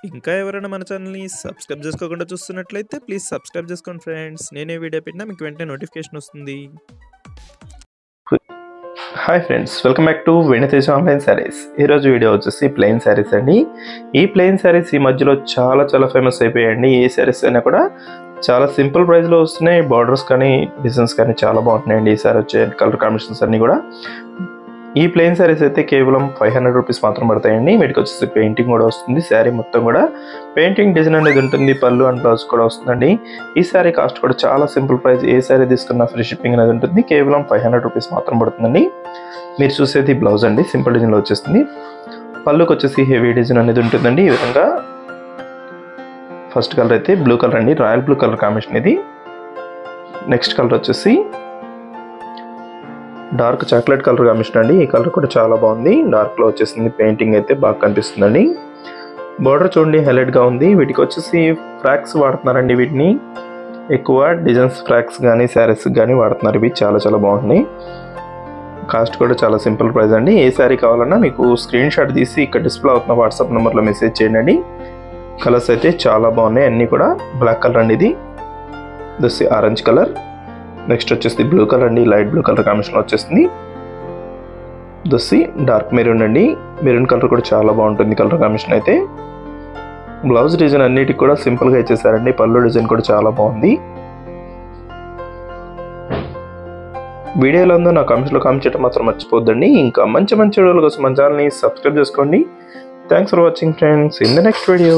ఇంకా ఎవరైనా మన ఛానల్‌ని సబ్స్క్రైబ్ చేసుకోకుండా చూస్తున్నట్లయితే ప్లీజ్ సబ్స్క్రైబ్ చేసుకోండి ఫ్రెండ్స్. నేనే వీడియో పెట్టినా మీకు వెంటనే నోటిఫికేషన్ వస్తుంది. Hi friends, welcome back to వెను తేజ ఆన్లైన్ సారీస్. ఈరోజు వీడియో వచ్చేసి ప్లెయిన్ సారీస్ అండి. ఈ ప్లెయిన్ సారీస్ ఈ మధ్యలో చాలా ఫేమస్ అయిపోయాయండి. ఏ సారీస్ అయినా కూడా చాలా సింపుల్ ప్రైస్లో వస్తున్నాయి. బార్డర్స్ కానీ డిజైన్స్ కానీ చాలా బాగుంటున్నాయండి. ఈసారి వచ్చే కలర్ కాంబినేషన్స్ అన్నీ కూడా. ఈ ప్లెయిన్ సారీస్ అయితే కేవలం 500 రూపీస్ మాత్రం పడతాయండి. వీటికి వచ్చేసి పెయింటింగ్ కూడా వస్తుంది. శారీ మొత్తం కూడా పెయింటింగ్ డిజైన్ అనేది ఉంటుంది. పళ్ళు అండ్ బ్లౌజ్ కూడా వస్తుందండి. ఈ శారీ కాస్ట్ కూడా చాలా సింపుల్ ప్రైస్. ఏ శారీ తీసుకున్నా ఫ్రీ షిప్పింగ్ అనేది ఉంటుంది. కేవలం 500 రూపీస్ మాత్రం పడుతుందండి. మీరు చూసేది బ్లౌజ్ అండి, సింపుల్ డిజైన్లో వచ్చేస్తుంది. పళ్ళుకి వచ్చేసి హెవీ డిజైన్ అనేది ఉంటుందండి. ఈ విధంగా ఫస్ట్ కలర్ అయితే బ్లూ కలర్ అండి, రాయల్ బ్లూ కలర్ కాంబినేషన్ ఇది. నెక్స్ట్ కలర్ వచ్చేసి డార్క్ చాక్లెట్ కలర్ కాంబినేషన్ అండి. ఈ కలర్ కూడా చాలా బాగుంది. డార్క్లో వచ్చేసింది. పెయింటింగ్ అయితే బాగా కనిపిస్తుందండి. బార్డర్ చూడండి హైలైట్గా ఉంది. వీటికి వచ్చేసి ఫ్రాక్స్ వాడుతున్నారండి. వీటిని ఎక్కువ డిజైన్స్ ఫ్రాక్స్ కానీ శారీస్ కానీ వాడుతున్నారు. ఇవి చాలా బాగున్నాయి. కాస్ట్ కూడా చాలా సింపుల్ ప్రైస్ అండి. ఏ శారీ కావాలన్నా మీకు స్క్రీన్ షాట్ తీసి ఇక్కడ డిస్ప్లే అవుతున్న వాట్సాప్ నెంబర్లో మెసేజ్ చేయండి. కలర్స్ అయితే చాలా బాగున్నాయి. అన్నీ కూడా బ్లాక్ కలర్ అండి, ఇది దస్ ఆరెంజ్ కలర్. నెక్స్ట్ వచ్చేసి బ్లూ కలర్ అండి, లైట్ బ్లూ కలర్ కాంబినేషన్లో వచ్చేస్తుంది. దస్సి డార్క్ మెరూన్ అండి. మెరూన్ కలర్ కూడా చాలా బాగుంటుంది కలర్ కాంబినేషన్ అయితే. బ్లౌజ్ డిజైన్ అన్నిటికి కూడా సింపుల్గా ఇచ్చేసారండి. పళ్ళు డిజైన్ కూడా చాలా బాగుంది. వీడియోలో ఉందో నా కామెంట్స్లో కామెంట్ చేయడం మాత్రం మర్చిపోద్దండి. ఇంకా మంచి వీడియోల కోసం మన ఛానల్ని సబ్స్క్రైబ్ చేసుకోండి. Thanks for watching friends. In the next video.